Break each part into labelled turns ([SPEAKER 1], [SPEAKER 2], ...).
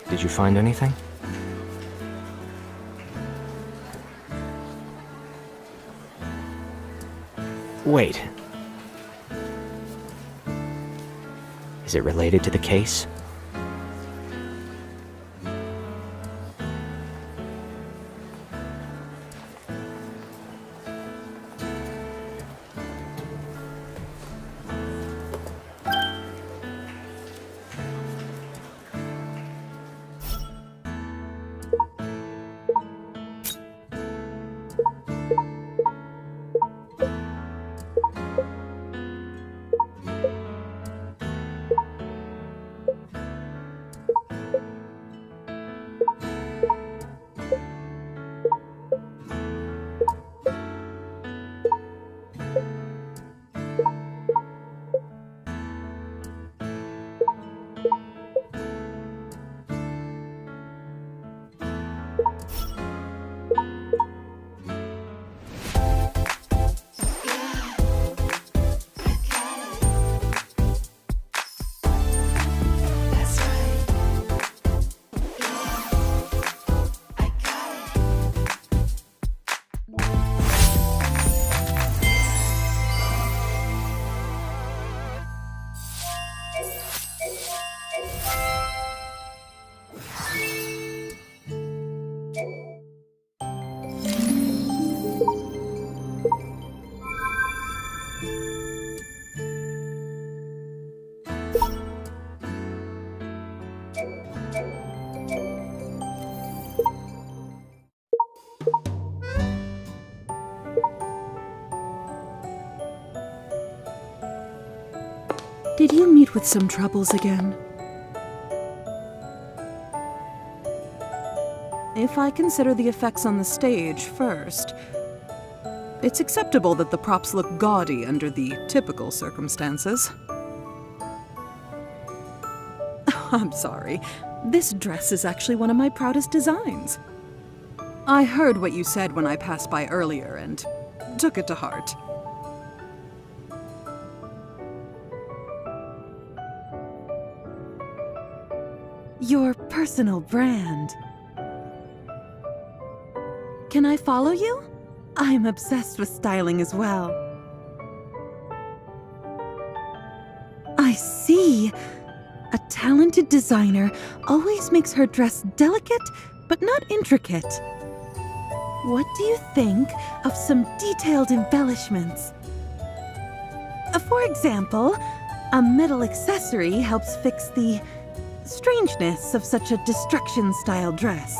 [SPEAKER 1] Did you find anything? Wait. Is it related to the case?
[SPEAKER 2] Did you meet with some troubles again? If I consider the effects on the stage first, it's acceptable that the props look gaudy under the typical circumstances. I'm sorry. This dress is actually one of my proudest designs. I heard what you said when I passed by earlier and took it to heart. Your personal brand. Can I follow you? I'm obsessed with styling as well. I see. A talented designer always makes her dress delicate, but not intricate. What do you think of some detailed embellishments? For example, a metal accessory helps fix the strangeness of such a destruction-style dress.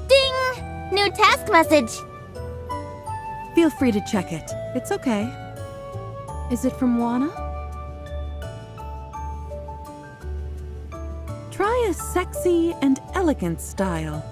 [SPEAKER 3] Ding! New task message!
[SPEAKER 2] Feel free to check it. It's okay. Is it from Juana? Try a sexy and elegant style.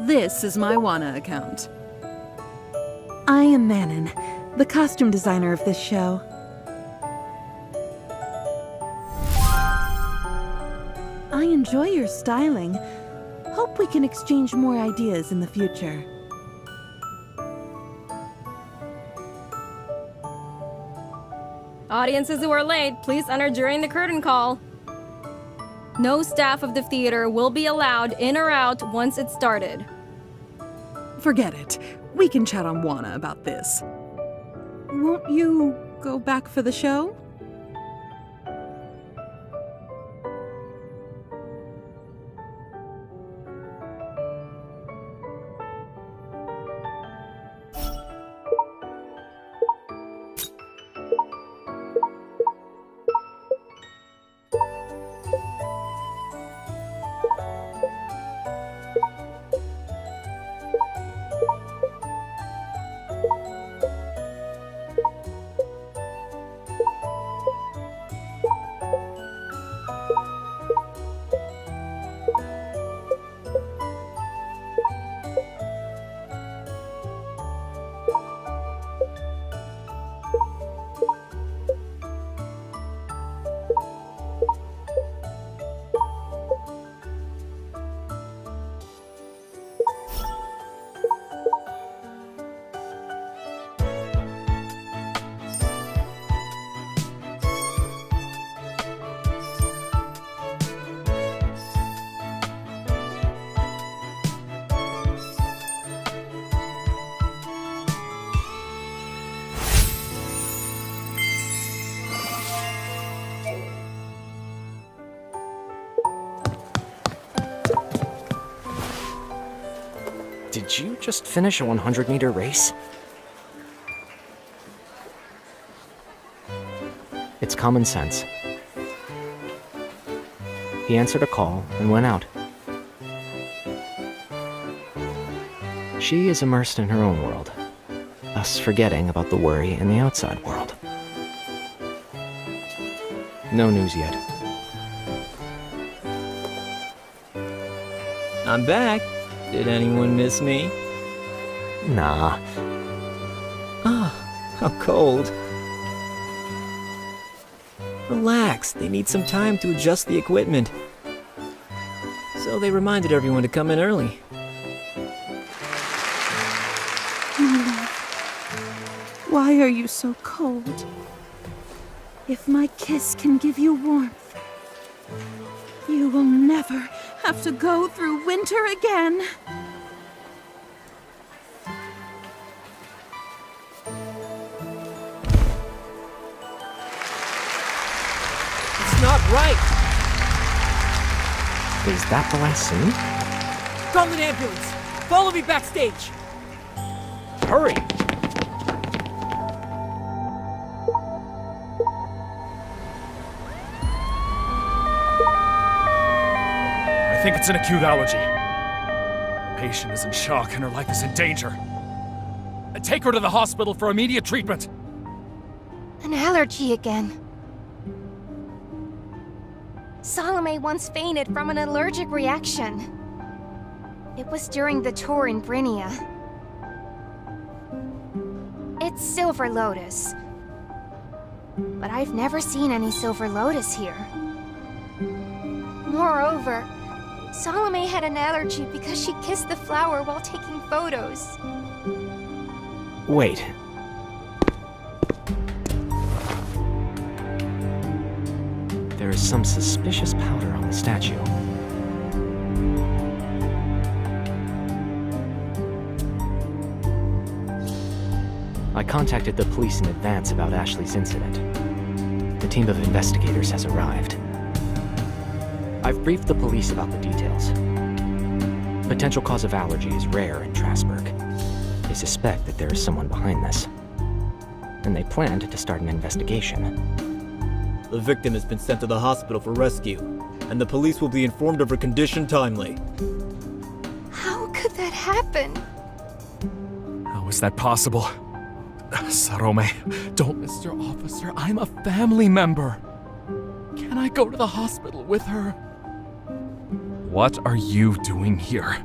[SPEAKER 2] This is my Juana account. I am Manon, the costume designer of this show. I enjoy your styling. Hope we can exchange more ideas in the future.
[SPEAKER 4] Audiences who are late, please enter during the curtain call. No staff of the theater will be allowed in or out once it started.
[SPEAKER 2] Forget it. We can chat on Wana about this. Won't you go back for the show?
[SPEAKER 1] Did you just finish a 100-meter race? It's common sense. He answered a call and went out. She is immersed in her own world, thus forgetting about the worry in the outside world. No news yet.
[SPEAKER 5] I'm back. Did anyone miss me?
[SPEAKER 1] Nah.
[SPEAKER 5] Ah, how cold. Relax, they need some time to adjust the equipment. So they reminded everyone to come in early.
[SPEAKER 2] Why are you so cold? If my kiss can give you warmth, you will never have to go through winter again.
[SPEAKER 5] It's not right!
[SPEAKER 1] Is that the last scene?
[SPEAKER 5] Call an ambulance! Follow me backstage!
[SPEAKER 1] Hurry!
[SPEAKER 6] I think it's an acute allergy. The patient is in shock and her life is in danger. Take her to the hospital for immediate treatment.
[SPEAKER 3] An allergy again. Salome once fainted from an allergic reaction. It was during the tour in Brinia. It's Silver Lotus. But I've never seen any Silver Lotus here. Moreover, Salome had an allergy because she kissed the flower while taking photos.
[SPEAKER 1] Wait. There is some suspicious powder on the statue. I contacted the police in advance about Ashley's incident. The team of investigators has arrived. I've briefed the police about the details. Potential cause of allergy is rare in Strasbourg. They suspect that there is someone behind this. And they planned to start an investigation.
[SPEAKER 7] The victim has been sent to the hospital for rescue, and the police will be informed of her condition timely.
[SPEAKER 3] How could that happen?
[SPEAKER 6] How is that possible? Salome, don't, Mr. Officer. I'm a family member. Can I go to the hospital with her? What are you doing here?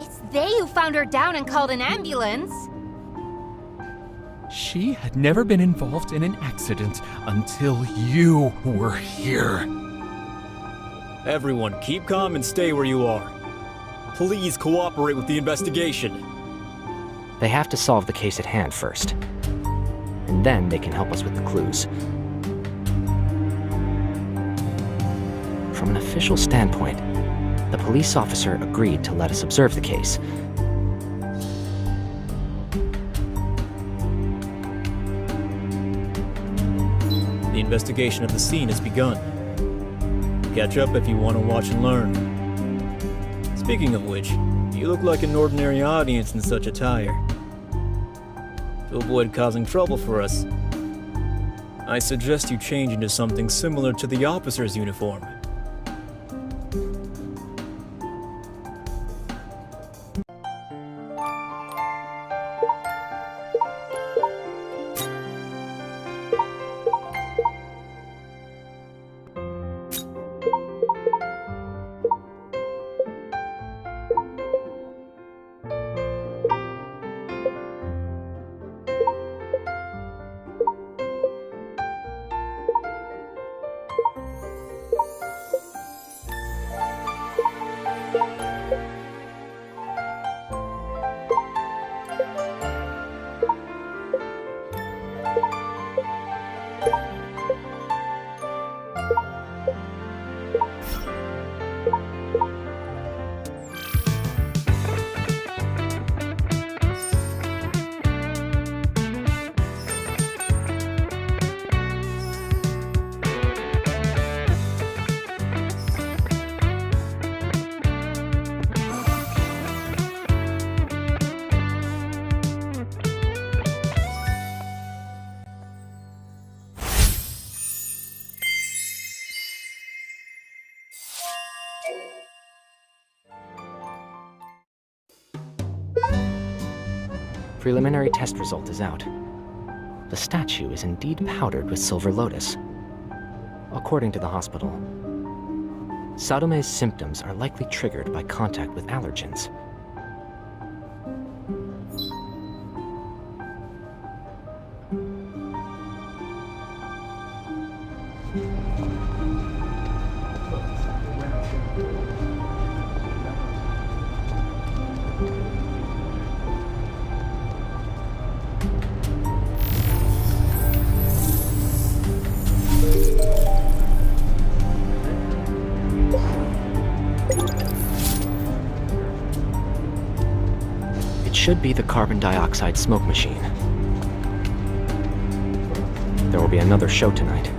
[SPEAKER 3] It's they who found her down and called an ambulance.
[SPEAKER 6] She had never been involved in an accident until you were here.
[SPEAKER 7] Everyone, keep calm and stay where you are. Please cooperate with the investigation.
[SPEAKER 1] They have to solve the case at hand first. And then they can help us with the clues. From an official standpoint, the police officer agreed to let us observe the case.
[SPEAKER 7] The investigation of the scene has begun. Catch up if you want to watch and learn. Speaking of which, you look like an ordinary audience in such attire. To avoid causing trouble for us, I suggest you change into something similar to the officer's uniform.
[SPEAKER 1] Preliminary test result is out. The statue is indeed powdered with silver lotus. According to the hospital, Sadome's symptoms are likely triggered by contact with allergens. It should be the carbon dioxide smoke machine. There will be another show tonight.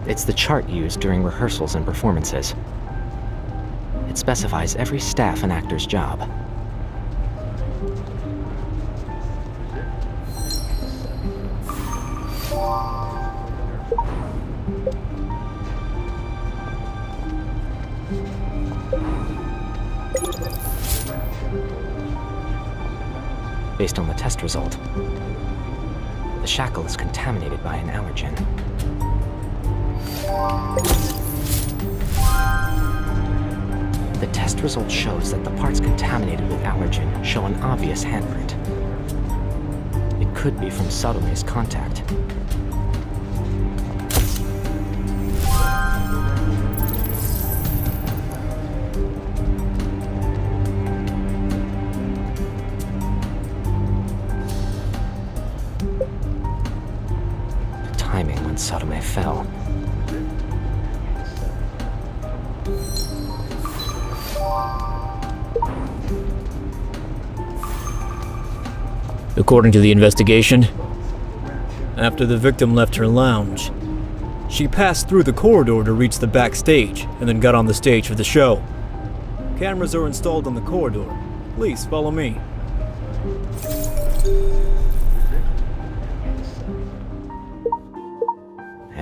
[SPEAKER 1] It's the chart used during rehearsals and performances. It specifies every staff and actor's job. Based on the test result, the shackle is contaminated by an allergen. The test result shows that the parts contaminated with allergen show an obvious handprint. It could be from Sadome's contact. The timing when Sadome fell.
[SPEAKER 7] According to the investigation, after the victim left her lounge, she passed through the corridor to reach the backstage and then got on the stage for the show. Cameras are installed on the corridor. Please follow me.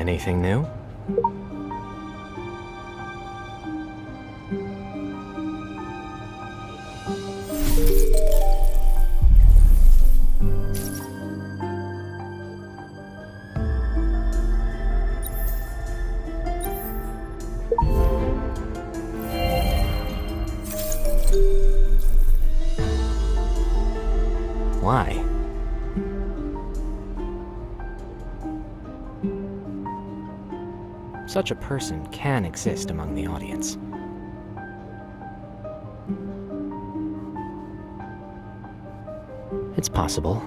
[SPEAKER 1] Anything new? Why? Such a person can exist among the audience. It's possible.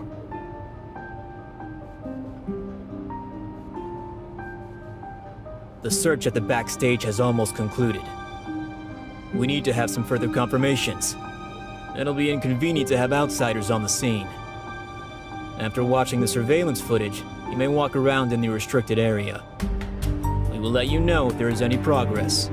[SPEAKER 7] The search at the backstage has almost concluded. We need to have some further confirmations. It'll be inconvenient to have outsiders on the scene. After watching the surveillance footage, you may walk around in the restricted area. We will let you know if there is any progress.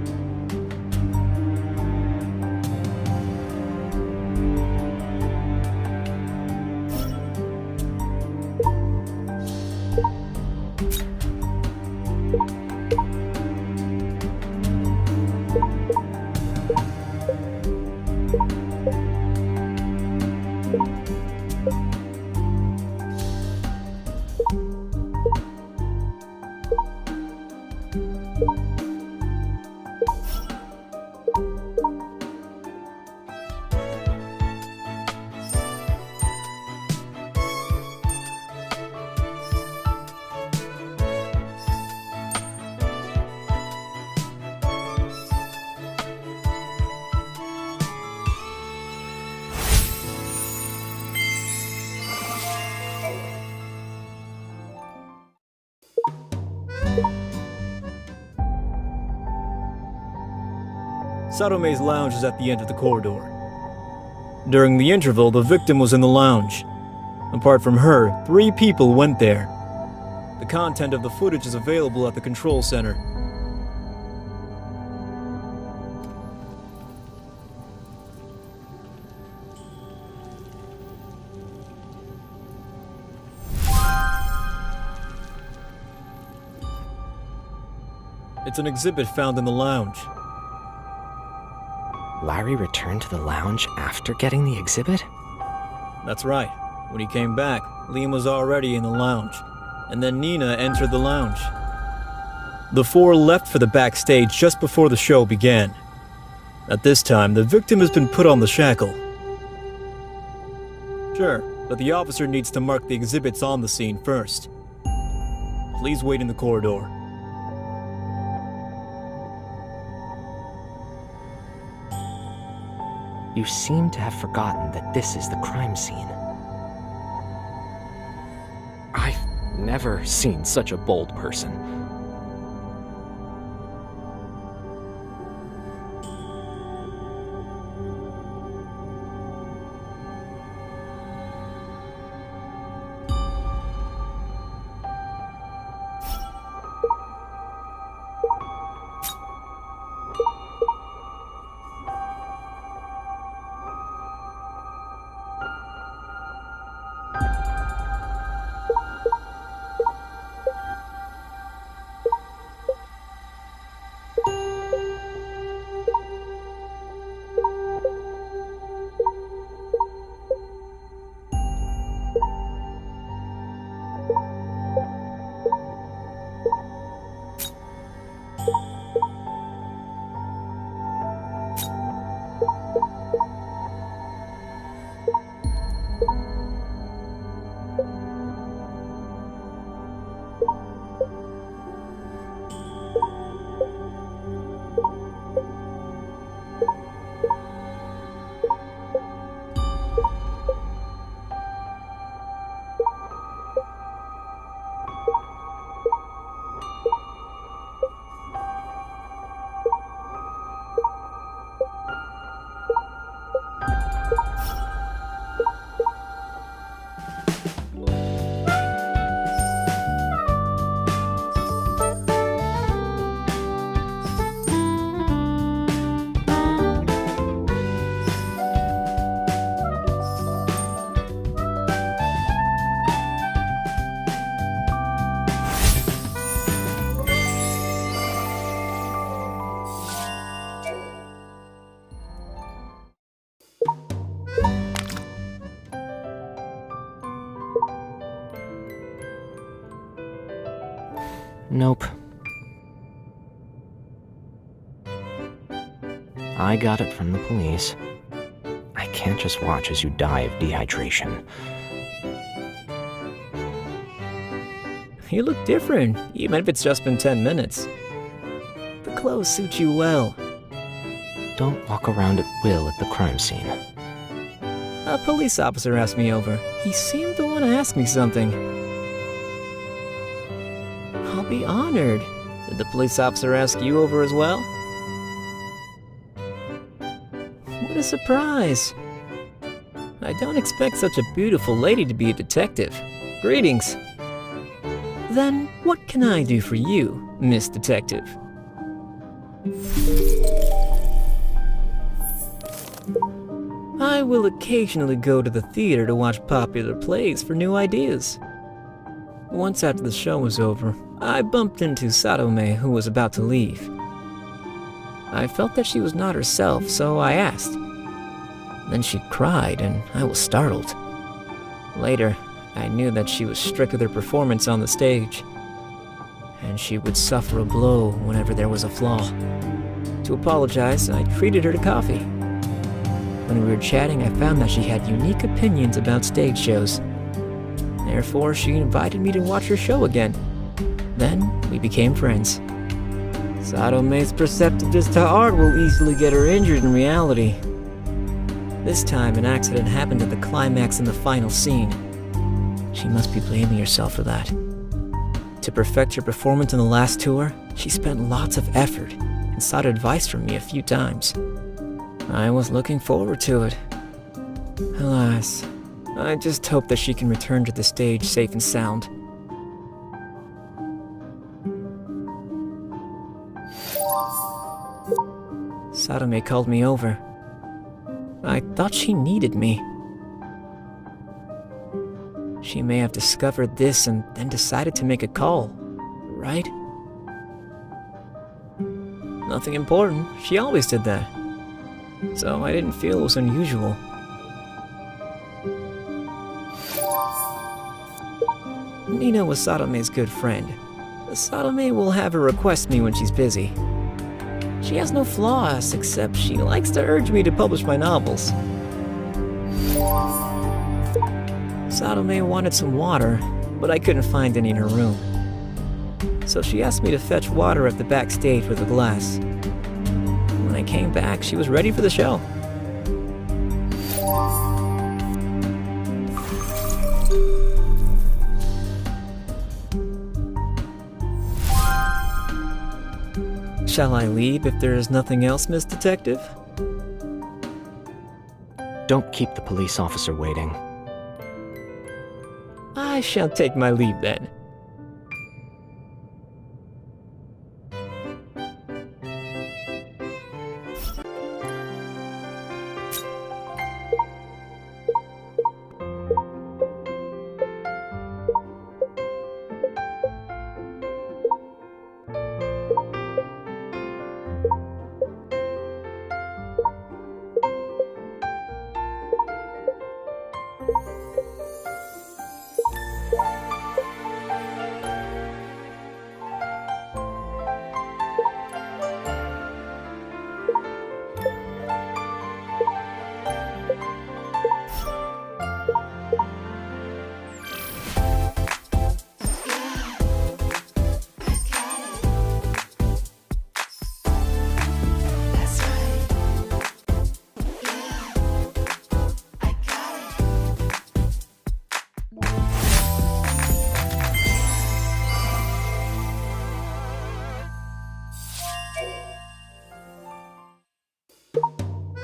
[SPEAKER 7] Sarome's lounge is at the end of the corridor. During the interval, the victim was in the lounge. Apart from her, 3 people went there. The content of the footage is available at the control center. It's an exhibit found in the lounge.
[SPEAKER 1] Larry returned to the lounge after getting the exhibit?
[SPEAKER 7] That's right. When he came back, Liam was already in the lounge, and then Nina entered the lounge. The 4 left for the backstage just before the show began. At this time, the victim has been put on the shackle. Sure, but the officer needs to mark the exhibits on the scene first. Please wait in the corridor.
[SPEAKER 1] You seem to have forgotten that this is the crime scene. I've never seen such a bold person. Nope. I got it from the police. I can't just watch as you die of dehydration.
[SPEAKER 5] You look different, even if it's just been 10 minutes. The clothes suit you well.
[SPEAKER 1] Don't walk around at will at the crime scene.
[SPEAKER 5] A police officer asked me over. He seemed to want to ask me something. I'll be honored. Did the police officer ask you over as well? What a surprise. I don't expect such a beautiful lady to be a detective. Greetings. Then, what can I do for you, Miss Detective? I will occasionally go to the theater to watch popular plays for new ideas. Once after the show was over, I bumped into Salome, who was about to leave. I felt that she was not herself, so I asked. Then she cried, and I was startled. Later, I knew that she was strict with her performance on the stage, and she would suffer a blow whenever there was a flaw. To apologize, I treated her to coffee. When we were chatting, I found that she had unique opinions about stage shows. Therefore, she invited me to watch her show again. Then, we became friends. Salome's perceptiveness to art will easily get her injured in reality. This time, an accident happened at the climax in the final scene. She must be blaming herself for that. To perfect her performance in the last tour, she spent lots of effort and sought advice from me a few times. I was looking forward to it. Alas, I just hope that she can return to the stage safe and sound. Salome called me over. I thought she needed me. She may have discovered this and then decided to make a call, right? Nothing important. She always did that. So I didn't feel it was unusual. Nina was Salome's good friend. Salome will have her request me when she's busy. She has no flaws, except she likes to urge me to publish my novels. Salome wanted some water, but I couldn't find any in her room. So she asked me to fetch water at the backstage with a glass. When I came back, she was ready for the show. Shall I leave if there is nothing else, Miss Detective?
[SPEAKER 1] Don't keep the police officer waiting.
[SPEAKER 5] I shall take my leave then.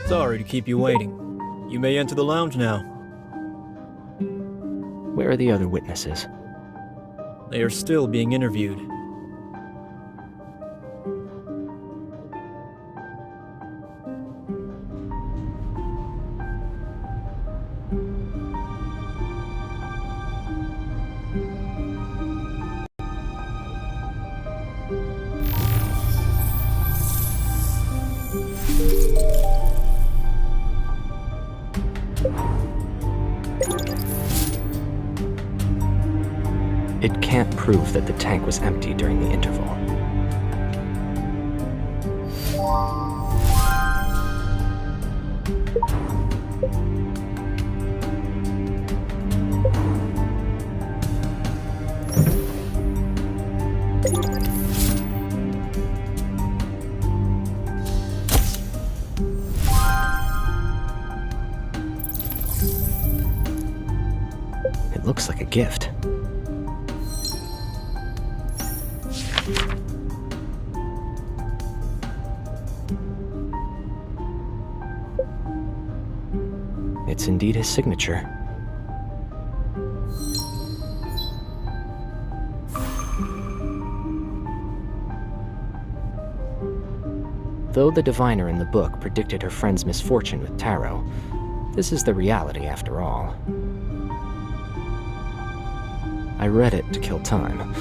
[SPEAKER 7] Sorry to keep you waiting. You may enter the lounge now.
[SPEAKER 1] Where are the other witnesses?
[SPEAKER 7] They are still being interviewed.
[SPEAKER 1] It can't prove that the tank was empty during the interval. It looks like a gift. It's indeed his signature. Though the diviner in the book predicted her friend's misfortune with tarot, this is the reality after all. I read it to kill time.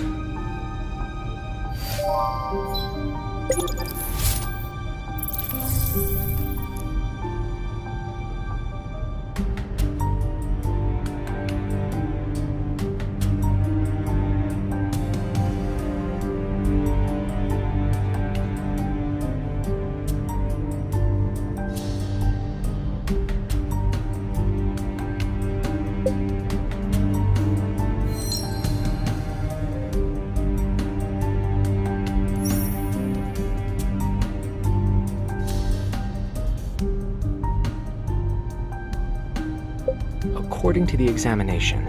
[SPEAKER 1] According to the examination,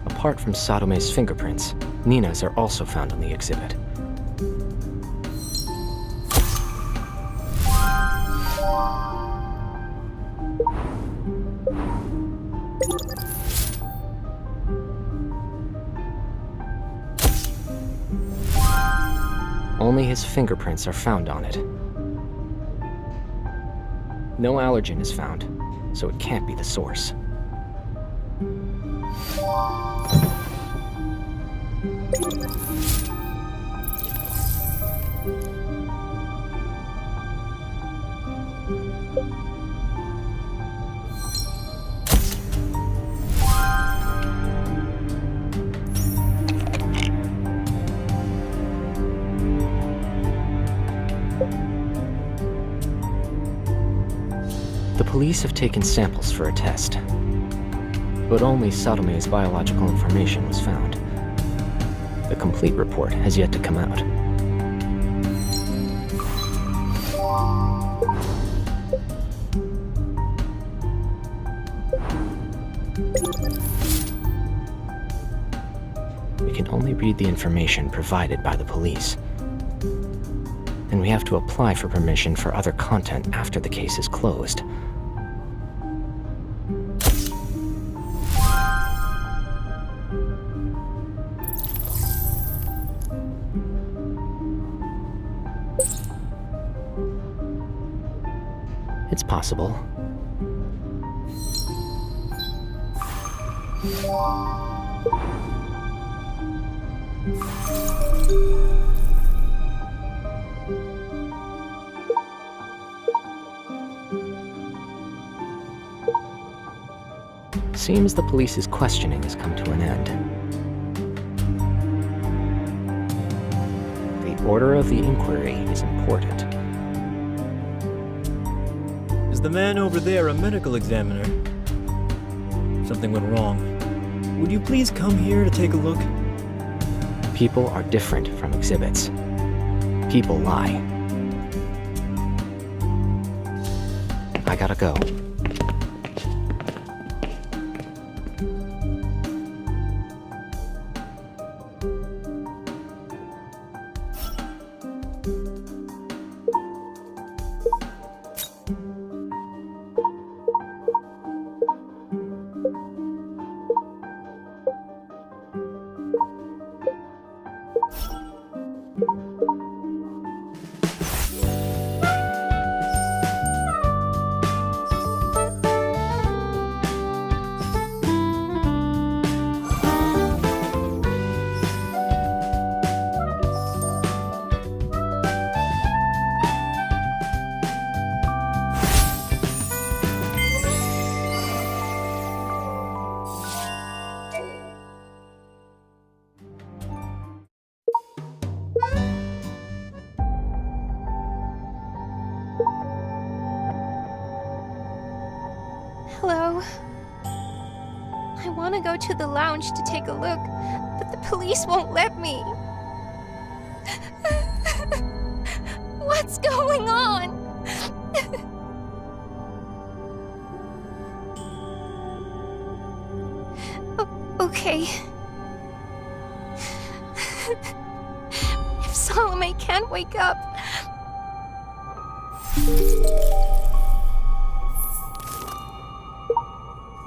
[SPEAKER 1] apart from Satome's fingerprints, Nina's are also found on the exhibit. Only his fingerprints are found on it. No allergen is found, so it can't be the source. The police have taken samples for a test, but only Satome's biological information was found. The complete report has yet to come out. We can only read the information provided by the police, and we have to apply for permission for other content after the case is closed. It's possible. Seems the police's questioning has come to an end. The order of the inquiry is important.
[SPEAKER 7] Is the man over there a medical examiner? Something went wrong. Would you please come here to take a look?
[SPEAKER 1] People are different from exhibits. People lie. I gotta go.
[SPEAKER 3] you. I want to go to the lounge to take a look, but the police won't let me. What's going on? Okay. If Salome can't wake up...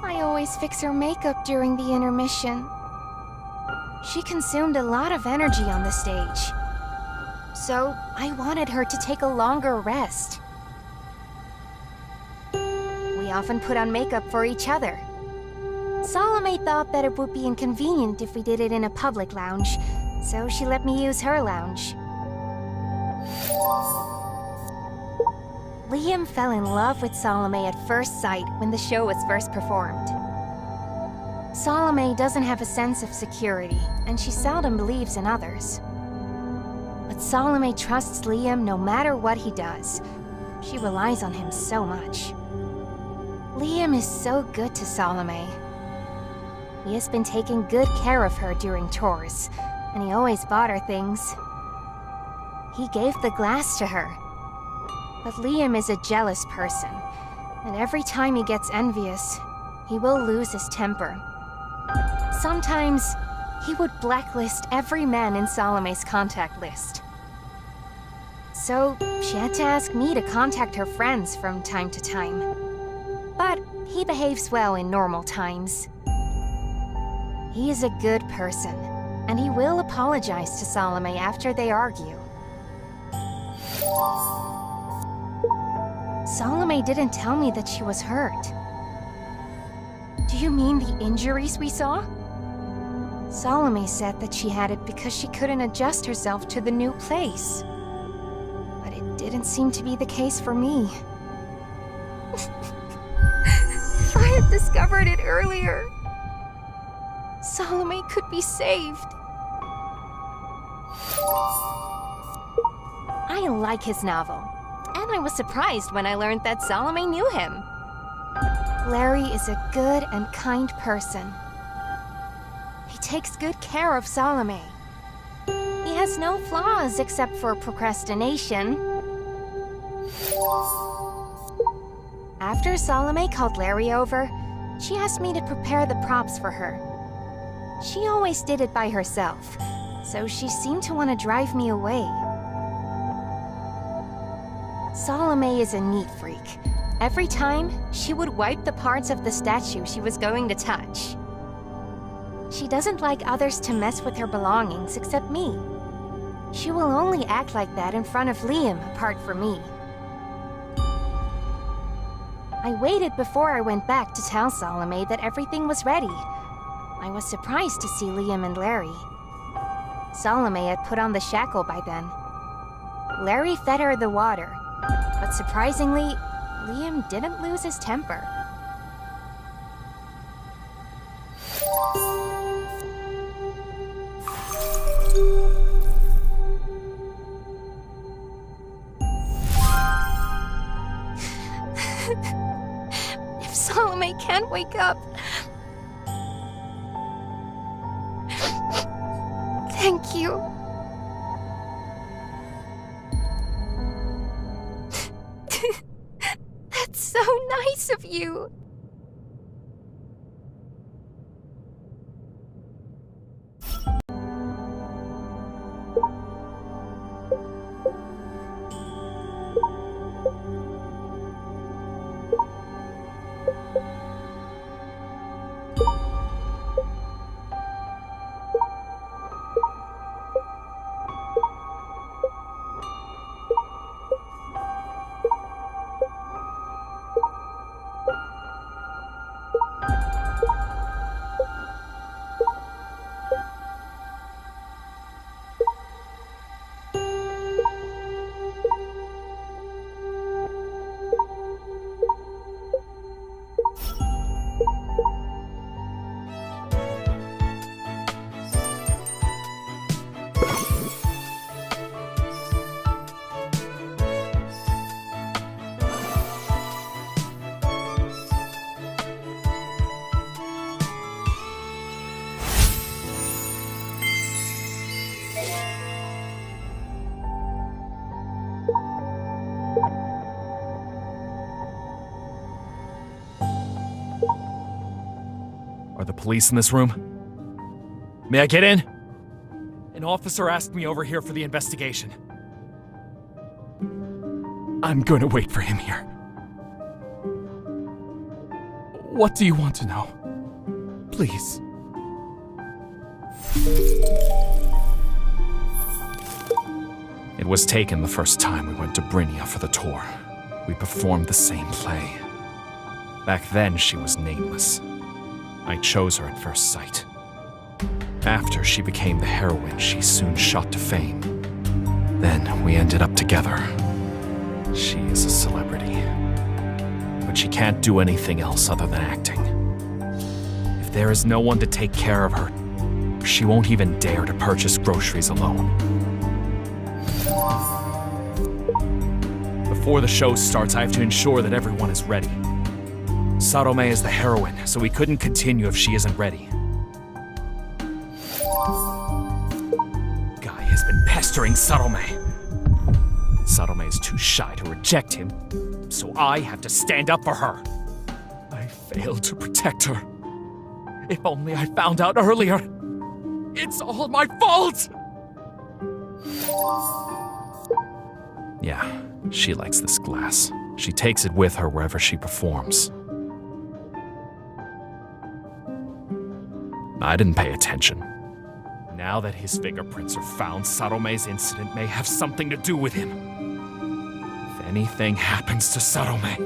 [SPEAKER 3] I always fix her makeup during the intermission. She consumed a lot of energy on the stage. So, I wanted her to take a longer rest. We often put on makeup for each other. Salome thought that it would be inconvenient if we did it in a public lounge, so she let me use her lounge. Liam fell in love with Salome at first sight when the show was first performed. Salome doesn't have a sense of security, and she seldom believes in others. But Salome trusts Liam no matter what he does. She relies on him so much. Liam is so good to Salome. He has been taking good care of her during tours, and he always bought her things. He gave the glass to her. But Liam is a jealous person, and every time he gets envious, he will lose his temper. Sometimes, he would blacklist every man in Salome's contact list. So, she had to ask me to contact her friends from time to time. But he behaves well in normal times. He is a good person, and he will apologize to Salome after they argue. Salome didn't tell me that she was hurt. Do you mean the injuries we saw? Salome said that she had it because she couldn't adjust herself to the new place. But it didn't seem to be the case for me. If I had discovered it earlier, Salome could be saved. I like his novel, and I was surprised when I learned that Salome knew him. Larry is a good and kind person. He takes good care of Salome. He has no flaws except for procrastination. After Salome called Larry over, she asked me to prepare the props for her. She always did it by herself, so she seemed to want to drive me away. Salome is a neat freak. Every time, she would wipe the parts of the statue she was going to touch. She doesn't like others to mess with her belongings except me. She will only act like that in front of Liam apart from me. I waited before I went back to tell Salome that everything was ready. I was surprised to see Liam and Larry. Salome had put on the shackle by then. Larry fed her the water, but surprisingly, Liam didn't lose his temper. If Salome can't wake up... Thank you. That's so nice of you.
[SPEAKER 6] the police in this room? May I get in? An officer asked me over here for the investigation. I'm going to wait for him here. What do you want to know? Please. It was taken the first time we went to Brynja for the tour. We performed the same play. Back then, she was nameless. I chose her at first sight. After she became the heroine, she soon shot to fame. Then we ended up together. She is a celebrity. But she can't do anything else other than acting. If there is no one to take care of her, she won't even dare to purchase groceries alone. Before the show starts, I have to ensure that everyone is ready. Salome is the heroine, so we couldn't continue if she isn't ready. Guy has been pestering Salome. Salome is too shy to reject him, so I have to stand up for her. I failed to protect her. If only I found out earlier. It's all my fault! Yeah, she likes this glass. She takes it with her wherever she performs. I didn't pay attention. Now that his fingerprints are found, Salome's incident may have something to do with him. If anything happens to Salome,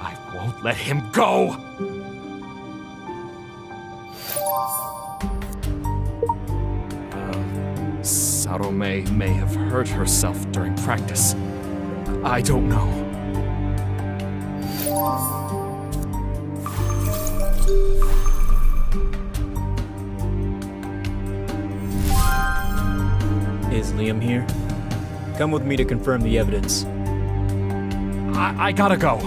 [SPEAKER 6] I won't let him go! Salome may have hurt herself during practice. I don't know.
[SPEAKER 7] Is Liam here? Come with me to confirm the evidence.
[SPEAKER 6] I gotta go.